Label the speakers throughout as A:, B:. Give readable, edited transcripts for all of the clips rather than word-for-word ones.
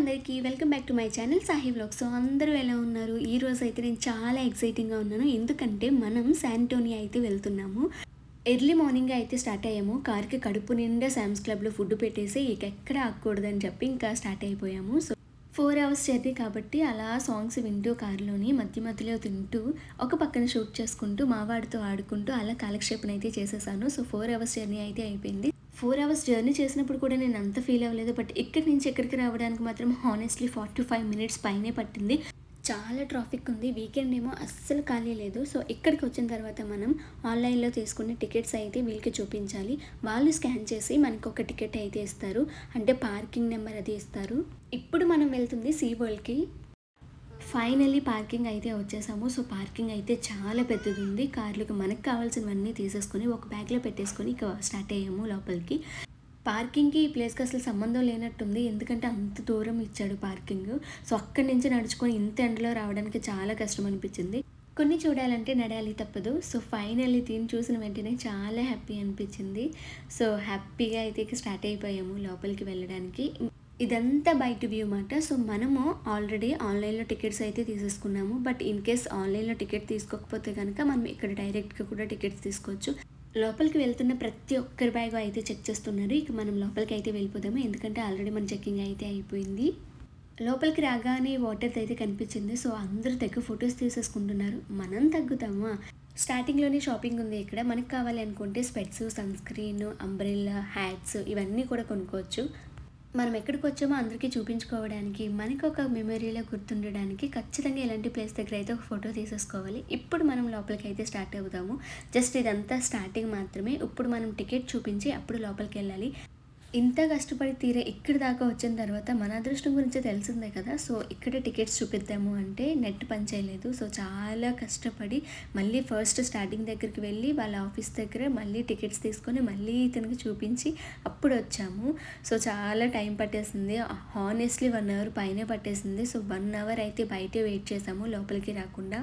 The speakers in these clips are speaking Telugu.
A: అందరికీ welcome back to my channel Sahi vlogs. So అందరూ ఎలా ఉన్నారు? ఈ రోజు అయితే నేను చాలా ఎక్సైటింగ్గా ఉన్నాను. ఎందుకంటే మనం శాంటోనియా అయితే వెళ్తున్నాము. ఎర్లీ మార్నింగ్ అయితే స్టార్ట్ అయ్యాము. కార్కి కడుపు నిండా శామ్స్ క్లబ్లో ఫుడ్ పెట్టేసి ఇక ఎక్కడ ఆగకూడదని చెప్పి ఇంకా స్టార్ట్ అయిపోయాము. సో 4 అవర్స్ జర్నీ కాబట్టి అలా సాంగ్స్ వింటూ కారులోని మధ్య మధ్యలో తింటూ ఒక పక్కన షూట్ చేసుకుంటూ మా వాడితో ఆడుకుంటూ అలా కాలక్షేపణ అయితే చేసేసాను. సో 4 అవర్స్ జర్నీ అయితే అయిపోయింది. 4 అవర్స్ జర్నీ చేసినప్పుడు కూడా నేను అంత ఫీల్ అవ్వలేదు. బట్ ఇక్కడి నుంచి ఇక్కడికి రావడానికి మాత్రం హానెస్ట్లీ 45 మినిట్స్ పైనే పట్టింది. చాలా ట్రాఫిక్ ఉంది. వీకెండ్ ఏమో అస్సలు ఖాళీ లేదు. సో ఇక్కడికి వచ్చిన తర్వాత మనం ఆన్లైన్లో తీసుకునే టికెట్స్ అయితే వీళ్ళకి చూపించాలి. వాళ్ళు స్కాన్ చేసి మనకు ఒక టికెట్ అయితే ఇస్తారు. అంటే పార్కింగ్ నెంబర్ అది ఇస్తారు. ఇప్పుడు మనం వెళ్తుంది సీ వరల్డ్కి. ఫైనల్లీ పార్కింగ్ అయితే వచ్చేసాము. సో పార్కింగ్ అయితే చాలా పెద్దది ఉంది. కార్లకు మనకు కావాల్సినవన్నీ తీసేసుకొని ఒక బ్యాగ్లో పెట్టేసుకొని ఇక స్టార్ట్ అయ్యాము లోపలికి. పార్కింగ్కి ఈ ప్లేస్కి అసలు సంబంధం లేనట్టుంది. ఎందుకంటే అంత దూరం ఇచ్చాడు పార్కింగ్. సో అక్కడి నుంచి నడుచుకొని ఇంత ఎండలో రావడానికి చాలా కష్టం అనిపించింది. కొన్ని చూడాలంటే నడాలి తప్పదు. సో ఫైనల్లీ దీన్ని చూసిన వెంటనే చాలా హ్యాపీ అనిపించింది. సో హ్యాపీగా అయితే ఇక స్టార్ట్ అయిపోయాము లోపలికి వెళ్ళడానికి. ఇదంతా బయట వ్యూ మాట. సో మనము ఆల్రెడీ ఆన్లైన్లో టికెట్స్ అయితే తీసేసుకున్నాము. బట్ ఇన్ కేస్ ఆన్లైన్లో టికెట్ తీసుకోకపోతే కనుక మనం ఇక్కడ డైరెక్ట్గా కూడా టికెట్స్ తీసుకోవచ్చు. లోపలికి వెళ్తున్న ప్రతి ఒక్కరి బ్యాగ్ అయితే చెక్ చేస్తున్నారు. ఇక మనం లోపలికి అయితే వెళ్ళిపోదాము. ఎందుకంటే ఆల్రెడీ మన చెక్కింగ్ అయితే అయిపోయింది. లోపలికి రాగానే వాటర్ అయితే కనిపించింది. సో అందరూ తెగ ఫొటోస్ తీసేసుకుంటున్నారు. మనం తగ్గుతామా? స్టార్టింగ్లోనే షాపింగ్ ఉంది ఇక్కడ. మనకు కావాలి అనుకుంటే స్పెట్స్, సన్ స్క్రీన్, అంబ్రెల్లా, హ్యాట్స్ ఇవన్నీ కూడా కొనుక్కోవచ్చు. మనం ఎక్కడికి వచ్చామో అందరికీ చూపించుకోవడానికి, మనకు ఒక మెమరీలో గుర్తుండడానికి ఖచ్చితంగా ఇలాంటి ప్లేస్ దగ్గర అయితే ఒక ఫోటో తీసేసుకోవాలి. ఇప్పుడు మనం లోపలికి అయితే స్టార్ట్ అవుతాము. జస్ట్ ఇదంతా స్టార్టింగ్ మాత్రమే. ఇప్పుడు మనం టికెట్ చూపించి అప్పుడు లోపలికి వెళ్ళాలి. ఇంత కష్టపడి తీరే ఇక్కడి దాకా వచ్చిన తర్వాత మన అదృష్టం గురించి తెలిసిందే కదా. సో ఇక్కడ టికెట్స్ చూపిద్దాము అంటే నెట్ పనిచేయలేదు. సో చాలా కష్టపడి మళ్ళీ ఫస్ట్ స్టార్టింగ్ దగ్గరికి వెళ్ళి వాళ్ళ ఆఫీస్ దగ్గర మళ్ళీ టికెట్స్ తీసుకొని మళ్ళీ ఇతనికి చూపించి అప్పుడు వచ్చాము. సో చాలా టైం పట్టేసింది. హానెస్ట్లీ 1 అవర్ పైనే పట్టేసింది. సో 1 అవర్ అయితే బయటే వెయిట్ చేసాము లోపలికి రాకుండా.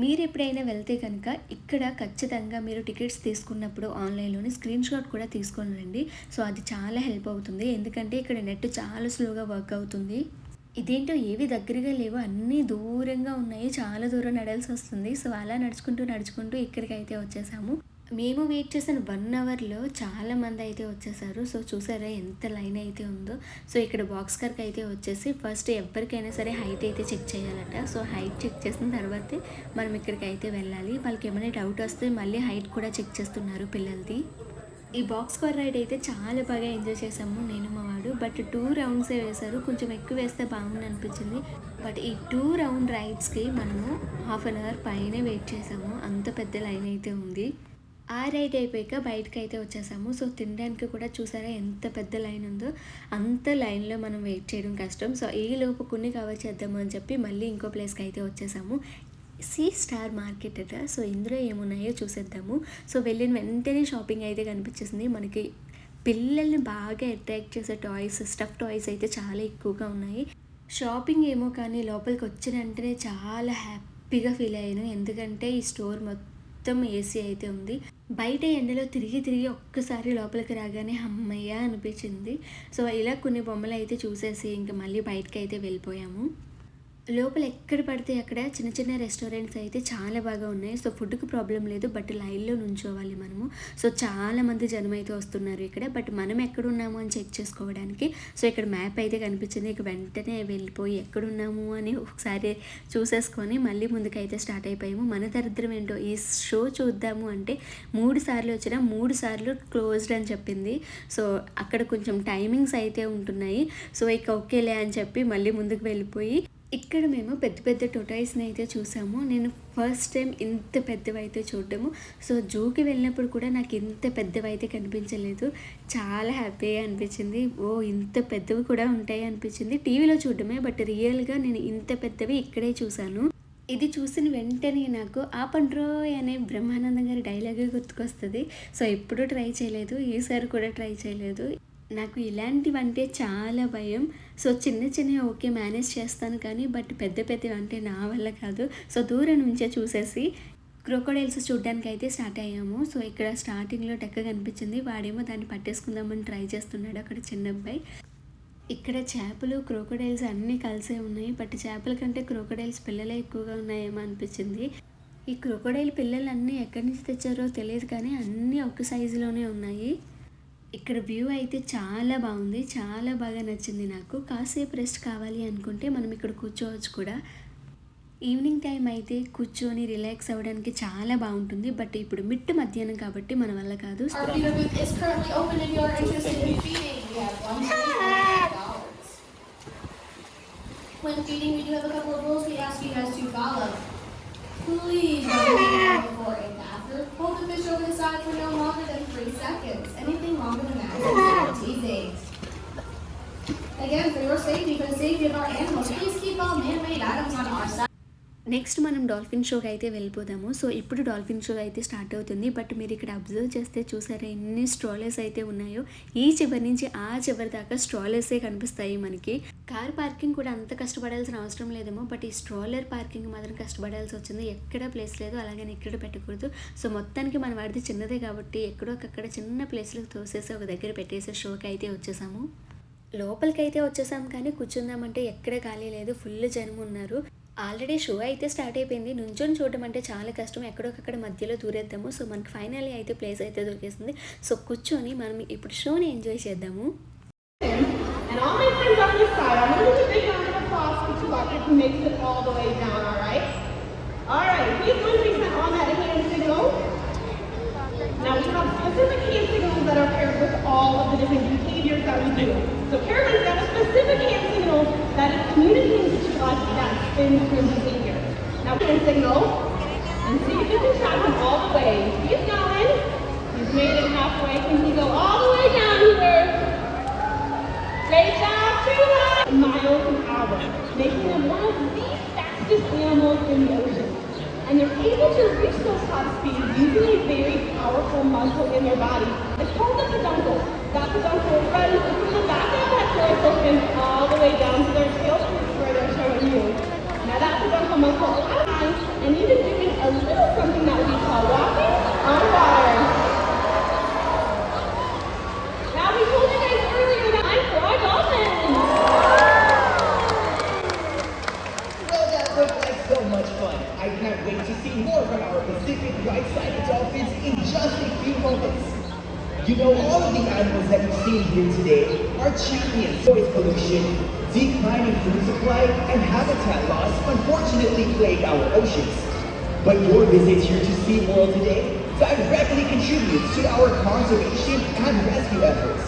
A: మీరు ఎప్పుడైనా వెళ్తే కనుక ఇక్కడ ఖచ్చితంగా మీరు టికెట్స్ తీసుకున్నప్పుడు ఆన్లైన్లోని స్క్రీన్ షాట్ కూడా తీసుకొని రండి. సో అది చాలా హెల్ప్ అవుతుంది. ఎందుకంటే ఇక్కడ నెట్ చాలా స్లోగా వర్క్ అవుతుంది. ఇదేంటో ఏవి దగ్గరగా లేవు, అన్నీ దూరంగా ఉన్నాయి. చాలా దూరం నడాల్సి వస్తుంది. సో అలా నడుచుకుంటూ ఇక్కడికి అయితే వచ్చేసాము. మేము వెయిట్ చేసిన 1 అవర్లో చాలా మంది అయితే వచ్చేసారు. సో చూసారా ఎంత లైన్ అయితే ఉందో. సో ఇక్కడ బాక్స్ కార్కి అయితే వచ్చేసి ఫస్ట్ ఎవరికైనా సరే హైట్ అయితే చెక్ చేయాలట. సో హైట్ చెక్ చేసిన తర్వాతే మనం ఇక్కడికి అయితే వెళ్ళాలి. వాళ్ళకి ఏమైనా డౌట్ వస్తే మళ్ళీ హైట్ కూడా చెక్ చేస్తున్నారు పిల్లలది. ఈ బాక్స్ కార్ రైడ్ అయితే చాలా బాగా ఎంజాయ్ చేసాము నేను మా వాడు. బట్ 2 రౌండ్సే వేశారు. కొంచెం ఎక్కువ వేస్తే బాగుంది అనిపించింది. బట్ ఈ 2 రౌండ్ రైడ్స్కి మనము ½ అన్ అవర్ పైనే వెయిట్ చేసాము. అంత పెద్ద లైన్ అయితే ఉంది. ఆ రైడ్ అయిపోయాక బయటకు అయితే వచ్చేసాము. సో తినడానికి కూడా చూసారా ఎంత పెద్ద లైన్ ఉందో. అంత లైన్లో మనం వెయిట్ చేయడం కష్టం. సో ఈ లోపు కొన్ని కవర్ చేద్దాము అని చెప్పి మళ్ళీ ఇంకో ప్లేస్కి అయితే వచ్చేసాము. సీ స్టార్ మార్కెట్ అట. సో ఇందులో ఏమున్నాయో చూసేద్దాము. సో వెళ్ళిన వెంటనే షాపింగ్ అయితే కనిపించేసింది మనకి. పిల్లల్ని బాగా అట్రాక్ట్ చేసే టాయ్స్, స్టఫ్ టాయ్స్ అయితే చాలా ఎక్కువగా ఉన్నాయి. షాపింగ్ ఏమో కానీ లోపలికి వచ్చిన వెంటనే చాలా హ్యాపీగా ఫీల్ అయ్యాను. ఎందుకంటే ఈ స్టోర్ మొత్తం ఏసీ అయితే ఉంది. బయట ఎండలో తిరిగి ఒక్కసారి లోపలికి రాగానే అమ్మయ్య అనిపించింది. సో ఇలా కొన్ని బొమ్మలు అయితే చూసేసి ఇంకా మళ్ళీ బయటకి అయితే వెళ్ళిపోయాము. లోపల ఎక్కడ పడితే అక్కడ చిన్న చిన్న రెస్టారెంట్స్ అయితే చాలా బాగా ఉన్నాయి. సో ఫుడ్కి ప్రాబ్లం లేదు. బట్ లైన్లో నుంచోవాలి మనము. సో చాలామంది జనం అయితే వస్తున్నారు ఇక్కడ. బట్ మనం ఎక్కడున్నాము అని చెక్ చేసుకోవడానికి సో ఇక్కడ మ్యాప్ అయితే కనిపించింది. ఇక వెంటనే వెళ్ళిపోయి ఎక్కడున్నాము అని ఒకసారి చూసేసుకొని మళ్ళీ ముందుకైతే స్టార్ట్ అయిపోయాము. మన దరిద్రం ఏంటో ఈ షో చూద్దాము అంటే 3 సార్లు వచ్చినా 3 సార్లు క్లోజ్డ్ అని చెప్పింది. సో అక్కడ కొంచెం టైమింగ్స్ అయితే ఉంటున్నాయి. సో ఇక ఓకేలే అని చెప్పి మళ్ళీ ముందుకు వెళ్ళిపోయి ఇక్కడ మేము పెద్ద పెద్ద టొటాయిస్ని అయితే చూసాము. నేను ఫస్ట్ టైం ఇంత పెద్దవైతే చూడటము. సో జూకి వెళ్ళినప్పుడు కూడా నాకు ఇంత పెద్దవైతే కనిపించలేదు. చాలా హ్యాపీగా అనిపించింది. ఓ ఇంత పెద్దవి కూడా ఉంటాయి అనిపించింది. టీవీలో చూడటమే బట్ రియల్గా నేను ఇంత పెద్దవి ఇక్కడే చూశాను. ఇది చూసిన వెంటనే నాకు ఆపండ్రోయ్ అనే బ్రహ్మానందం గారి డైలాగే గుర్తుకొస్తుంది. సో ఎప్పుడూ ట్రై చేయలేదు, ఈసారి కూడా ట్రై చేయలేదు. నాకు ఇలాంటివంటే చాలా భయం. సో చిన్నవి ఓకే మేనేజ్ చేస్తాను కానీ బట్ పెద్దవి అంటే నా వల్ల కాదు. సో దూరం నుంచే చూసేసి క్రోకోడైల్స్ చూడడానికి అయితే స్టార్ట్ అయ్యాము. సో ఇక్కడ స్టార్టింగ్లో టెక్క కనిపించింది. వాడేమో దాన్ని పట్టేసుకుందామని ట్రై చేస్తున్నాడు అక్కడ చిన్న అబ్బాయి. ఇక్కడ చేపలు, క్రోకోడైల్స్ అన్నీ కలిసే ఉన్నాయి. బట్ చేపల కంటే క్రోకోడైల్స్ పిల్లలే ఎక్కువగా ఉన్నాయేమో అనిపించింది. ఈ క్రోకోడైల్ పిల్లలన్నీ ఎక్కడి నుంచి తెచ్చారో తెలియదు కానీ అన్నీ ఒక సైజులోనే ఉన్నాయి. ఇక్కడ వ్యూ అయితే చాలా బాగుంది. చాలా బాగా నచ్చింది నాకు. కాసేపు రెస్ట్ కావాలి అనుకుంటే మనం ఇక్కడ కూర్చోవచ్చు కూడా. ఈవినింగ్ టైం అయితే కూర్చొని రిలాక్స్ అవ్వడానికి చాలా బాగుంటుంది. బట్ ఇప్పుడు మిట్టు మధ్యాహ్నం కాబట్టి మన వల్ల కాదు.
B: When feeding, we do have a couple of rules we ask you guys to follow. Please don't eat before and after. Hold the fish over the side for no longer than 3 seconds. Anything longer than that is teasing. Again, for your safety, for the safety of our animals, please keep all man-made items on our side.
A: Next మనం డాల్ఫిన్ షోకి అయితే వెళ్ళిపోదాము. సో ఇప్పుడు డాల్ఫిన్ షో అయితే స్టార్ట్ అవుతుంది. బట్ మీరు ఇక్కడ అబ్జర్వ్ చేస్తే చూసారా ఎన్ని స్ట్రాలర్స్ అయితే ఉన్నాయో. ఈ చివరి నుంచి ఆ చివరి దాకా స్ట్రాలర్సే కనిపిస్తాయి మనకి. కార్ పార్కింగ్ కూడా అంత కష్టపడాల్సిన అవసరం లేదేమో, బట్ ఈ స్ట్రాలర్ పార్కింగ్ మాత్రం కష్టపడాల్సి వచ్చింది. ఎక్కడ ప్లేస్ లేదు, అలాగని ఇక్కడ పెట్టకూడదు. సో మొత్తానికి మన వాడిది చిన్నదే కాబట్టి ఎక్కడొకక్కడ చిన్న ప్లేస్లో తోసేసి ఒక దగ్గర పెట్టేసే షోకి అయితే వచ్చేసాము. లోపలికైతే వచ్చేసాము కానీ కూర్చుందామంటే ఎక్కడ ఖాళీ లేదు, ఫుల్ జనం ఉన్నారు. ఆల్రెడీ షో అయితే స్టార్ట్ అయిపోయింది. నుంచొని చూడడం అంటే చాలా కష్టం, ఎక్కడొకక్కడ మధ్యలో దూరేద్దాము. సో మనకి ఫైనల్లీ అయితే ప్లేస్ అయితే దొరికేసింది. సో కూర్చొని మనం ఇప్పుడు షోని ఎంజాయ్ చేద్దాము.
C: And all my friends on this side, I'm going to do a big round of applause for Chewbacca who makes it all the way down, all right? All right, he's going to be on that hand signal. Now we have specific hand signals that are paired with all of the different behaviors that we do. So Carolyn's got a specific hand signal that is communicating to us that spin behavior. Now hand signal, and see if you can track him all the way. He's going. He's made it halfway. Can he go all the way down here? Great job, Chewbacca! Miles an hour, making them one of the fastest animals in the ocean. And they're able to reach those top speeds using a very powerful muscle in their body. It's called the peduncle. That peduncle runs from the back of that dorsal fin all the way down to their tail tooth where they're showing you. Now that peduncle muscle allows them, and even doing a little something that we call walking on water. Now we told you guys earlier that I'm for our dolphins.
D: Well, that looked like so much fun. I can't wait to see more from our Pacific right-sided dolphins in just a few moments. You know, all of the animals that you've seen here today are champions. Noise pollution, declining food supply, and habitat loss unfortunately plague our oceans. But your visit here to SeaWorld today directly contributes to our conservation and rescue efforts.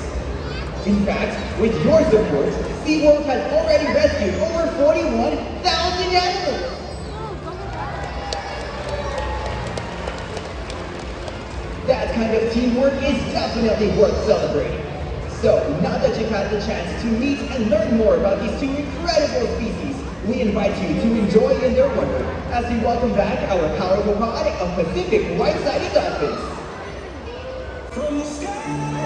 D: In fact, with your support, SeaWorld has already rescued over 41,000 animals! That kind of teamwork is definitely worth celebrating. So, now that you've had the chance to meet and learn more about these two incredible species, we invite you to enjoy in their wonder as we welcome back our powerful pod of Pacific right-sided dolphins. From the sky.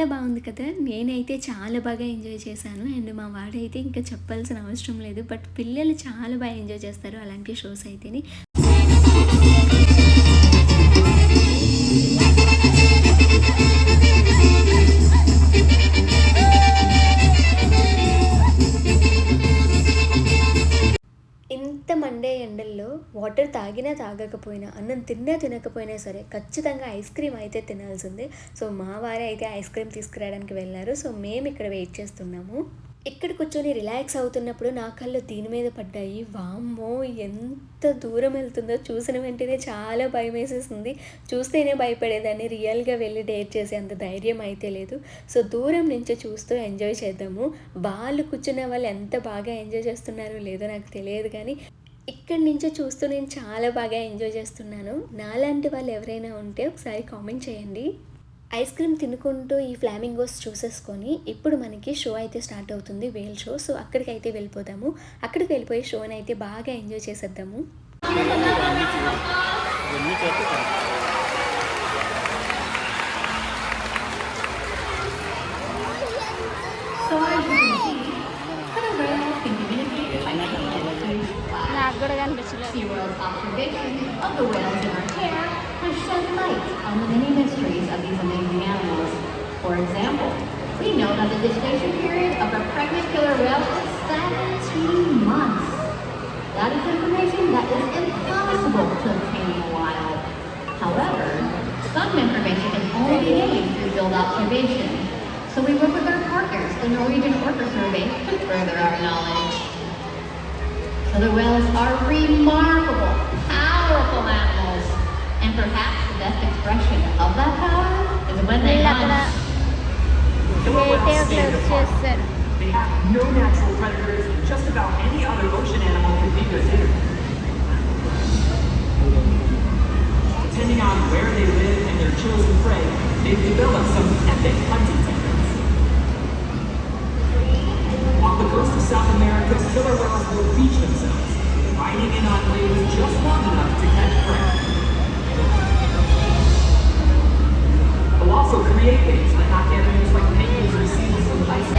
A: చాలా బాగుంది కదా! నేనైతే చాలా బాగా ఎంజాయ్ చేశాను. అండ్ మా వాడైతే ఇంకా చెప్పాల్సిన అవసరం లేదు. బట్ పిల్లలు చాలా బాగా ఎంజాయ్ చేస్తారు అలాంటి షోస్ అయితేని. ఇంత మండే ఎండల్లో వాటర్ తాగినా తాగకపోయినా, అన్నం తిన్నా తినకపోయినా సరే ఖచ్చితంగా ఐస్ క్రీమ్ అయితే తినాల్సిందే. సో మా వారే అయితే ఐస్ క్రీమ్ తీసుకురావడానికి వెళ్ళారు. సో మేము ఇక్కడ వెయిట్ చేస్తున్నాము. ఇక్కడ కూర్చొని రిలాక్స్ అవుతున్నప్పుడు నా కళ్ళు దీని మీద పడ్డాయి. వామ్మో! ఎంత దూరం వెళ్తుందో చూసిన వెంటనే చాలా భయం వేసేసింది. చూస్తేనే భయపడేదాన్ని, రియల్గా వెళ్ళి డేట్ చేసే అంత ధైర్యం అయితే లేదు. సో దూరం నుంచి చూస్తూ ఎంజాయ్ చేద్దాము. వాళ్ళు కూర్చున్న వాళ్ళు ఎంత బాగా ఎంజాయ్ చేస్తున్నారో లేదో నాకు తెలియదు, కానీ ఇక్కడి నుంచి చూస్తూ నేను చాలా బాగా ఎంజాయ్ చేస్తున్నాను. నాలాంటి వాళ్ళు ఎవరైనా ఉంటే ఒకసారి కామెంట్ చేయండి. ఐస్ క్రీమ్ తినుకుంటూ ఈ ఫ్లామింగోస్ చూసేసుకొని ఇప్పుడు మనకి షో అయితే స్టార్ట్ అవుతుంది, వేల్ షో. సో అక్కడికి అయితే వెళ్ళిపోదాము. అక్కడికి వెళ్ళిపోయి షోని అయితే బాగా ఎంజాయ్ చేసేద్దాము.
E: SeaWorld's observation of the whales in our care has shed light on the many mysteries of these amazing animals. For example, we know that the gestation period of a pregnant killer whale is 17 months. That is information that is impossible to obtain in the wild. However, some information is only gained through field observation. So we work with our partners, the Norwegian Orca Survey, to further our knowledge. Killer whales are remarkable, powerful animals, and perhaps the best expression of that power is when they hunt.
F: Killer whales stand apart. They have no natural predators, and just about any other ocean animal could be considered. Depending on where they live and their chosen prey, they've developed some epic hunting techniques. Off the coast of South America, killer whales will beach themselves, riding in on waves just long enough to catch prey. They'll also create waves that knock animals like penguins or seals from ice.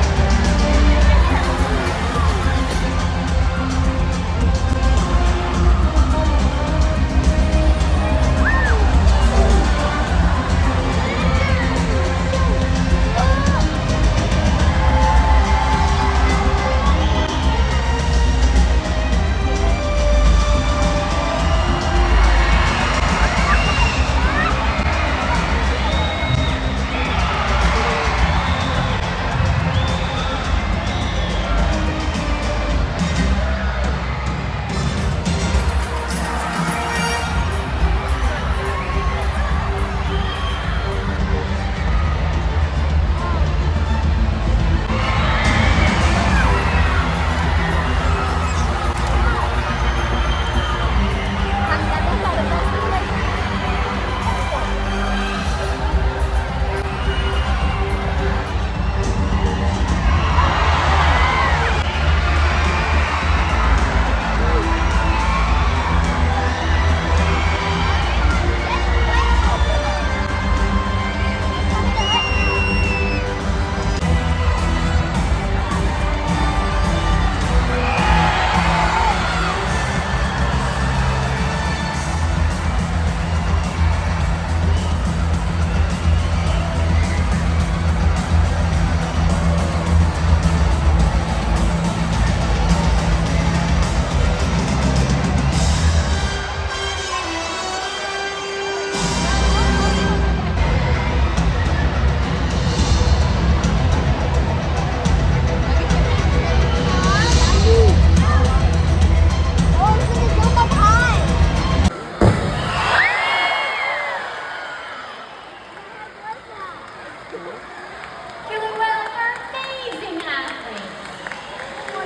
E: Killer whales are amazing athletes.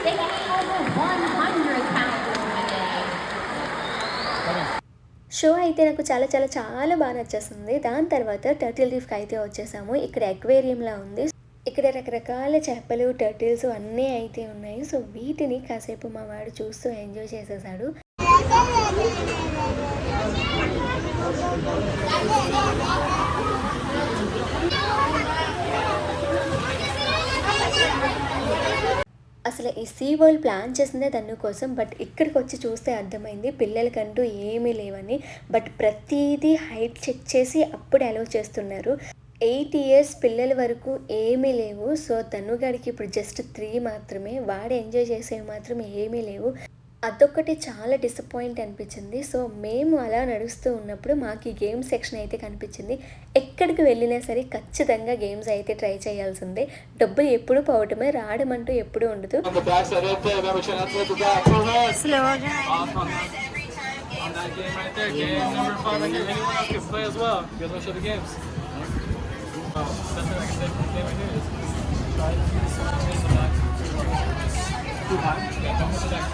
E: They can eat over 100 pounds a day.
A: Show అయితే నాకు చాలా చాలా చాలా బాగా నచ్చేస్తుంది. దాని తర్వాత టర్టిల్ రీఫ్కి అయితే వచ్చేసాము. ఇక్కడ అక్వేరియంలా ఉంది. ఇక్కడ రకరకాల చేపలు, టర్టిల్స్ అన్నీ అయితే ఉన్నాయి. సో వీటిని కాసేపు మా వాడు చూస్తూ ఎంజాయ్ చేసేసాడు. అసలు ఈ సీ వరల్డ్ ప్లాన్ చేసిందే తను కోసం. బట్ ఇక్కడికి వచ్చి చూస్తే అర్థమైంది పిల్లలకంటూ ఏమీ లేవని. బట్ ప్రతిదీ హైట్ చెక్ చేసి అప్పుడు అలౌ చేస్తున్నారు. 8 ఇయర్స్ పిల్లల వరకు ఏమీ లేవు. సో తనుగాడికి ఇప్పుడు జస్ట్ 3 మాత్రమే. వాడు ఎంజాయ్ చేసేవి మాత్రం ఏమీ లేవు. అదొక్కటి చాలా డిసప్పాయింట్ అనిపించింది. సో మేము అలా నడుస్తూ ఉన్నప్పుడు మాకు ఈ గేమ్ సెక్షన్ అయితే కనిపించింది. ఎక్కడికి వెళ్ళినా సరే ఖచ్చితంగా గేమ్స్ అయితే ట్రై చేయాల్సిందే. డబ్బులు ఎప్పుడు పోవటమే, రావడం అంటూ ఎప్పుడూ ఉండదు.
G: On that game right there, game number 5 right here. Anyone else can play as well. You guys want to show the games? That's what I can say for the game right here. Try to do something in the back. Too high? Yeah, don't hit the back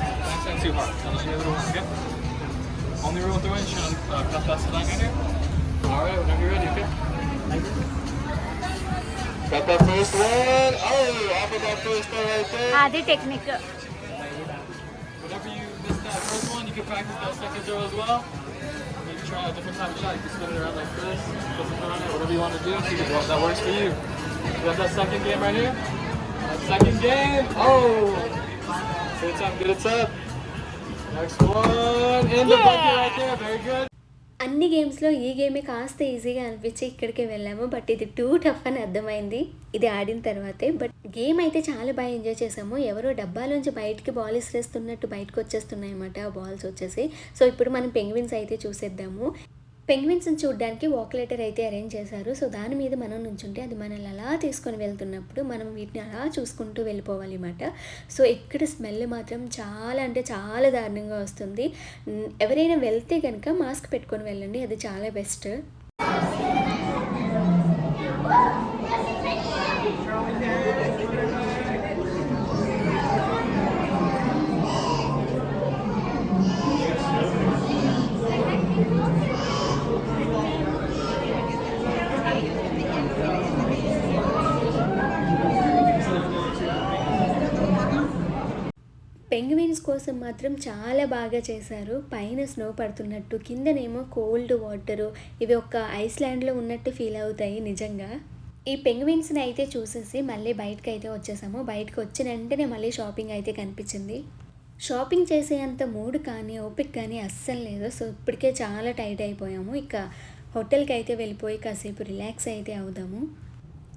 G: too hard. I'll just do the other one, okay? Only rule with the wind, Sean. Cut that line right here. Alright, whenever you're ready, okay? Got that first one. Oh, off of that first one right there.
H: అది technique.
G: Whenever you miss that first one, you can practice that second throw as well. Maybe try a different type of shot. You can spin it around like this, put something on it, whatever you want to do. See if that works for you. We have that second game right here. That second game. Oh! Good time, good time. Next one. In the bucket right there. Very good.
A: అన్ని గేమ్స్లో ఈ గేమే కాస్త ఈజీగా అనిపించి ఇక్కడికే వెళ్ళాము. బట్ ఇది టూ టఫ్ అని అర్థమైంది ఇది ఆడిన తర్వాతే. బట్ గేమ్ అయితే చాలా బాగా ఎంజాయ్ చేసాము. ఎవరో డబ్బాలోంచి బయటికి బాల్ ఇసిరేస్తున్నట్టు బయటకు వచ్చేస్తున్నాయి అన్నమాట ఆ బాల్స్ వచ్చేసి. సో ఇప్పుడు మనం పెంగ్విన్స్ అయితే చూసేద్దాము. పెంగ్విన్స్ని చూడడానికి వాక్లెటర్ అయితే అరేంజ్ చేశారు. సో దాని మీద మనం నుంచుంటే అది మనల్ని అలా తీసుకొని వెళ్తున్నప్పుడు మనం వీటిని అలా చూసుకుంటూ వెళ్ళిపోవాలి అన్నమాట. సో ఇక్కడ స్మెల్ మాత్రం చాలా అంటే చాలా దారుణంగా వస్తుంది. ఎవరైనా వెళ్తే కనుక మాస్క్ పెట్టుకొని వెళ్ళండి, అది చాలా బెస్ట్. పెంగ్విన్స్ కోసం మాత్రం చాలా బాగా చేశారు. పైన స్నో పడుతున్నట్టు, కిందనేమో కోల్డ్ వాటరు, ఇవి ఒక ఐస్లాండ్లో ఉన్నట్టు ఫీల్ అవుతాయి నిజంగా. ఈ పెంగ్విన్స్ని అయితే చూసేసి మళ్ళీ బయటకు అయితే వచ్చేసాము. బయటకు వచ్చిన వెంటనే మళ్ళీ షాపింగ్ అయితే కనిపించింది. షాపింగ్ చేసేంత మూడ్ కానీ ఓపిక కానీ అస్సలు లేదు. సో ఇప్పటికే చాలా టైట్ అయిపోయాము. ఇక హోటల్కి అయితే వెళ్ళిపోయి కాసేపు రిలాక్స్ అయితే అవుదాము.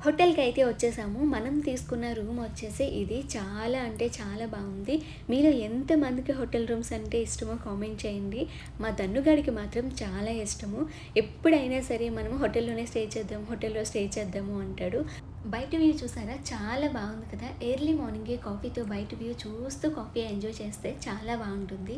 A: హోటల్కి అయితే వచ్చేసాము. మనం తీసుకున్న రూమ్ వచ్చేసి ఇది చాలా అంటే చాలా బాగుంది. మీలో ఎంతమందికి హోటల్ రూమ్స్ అంటే ఇష్టమో కామెంట్ చేయండి. మా దన్నుగాడికి మాత్రం చాలా ఇష్టము. ఎప్పుడైనా సరే మనము హోటల్లోనే హోటల్లో స్టే చేద్దాము అంటాడు. బయట వ్యూ చూసారా, చాలా బాగుంది కదా. ఎర్లీ మార్నింగే కాఫీతో బయట వ్యూ చూస్తూ కాఫీ ఎంజాయ్ చేస్తే చాలా బాగుంటుంది.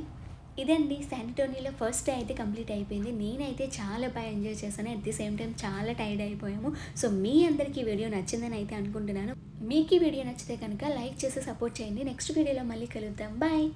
A: ఇదండి శాంటోనిలో ఫస్ట్ డే అయితే కంప్లీట్ అయిపోయింది. నేనైతే చాలా బాగా ఎంజాయ్ చేశాను. అట్ ది సేమ్ టైం చాలా టైర్డ్ అయిపోయాము. సో మీ అందరికీ వీడియో నచ్చిందని అయితే అనుకుంటున్నాను. మీకు ఈ వీడియో నచ్చితే కనుక లైక్ చేసి సపోర్ట్ చేయండి. నెక్స్ట్ వీడియోలో మళ్ళీ కలుద్దాం. బాయ్.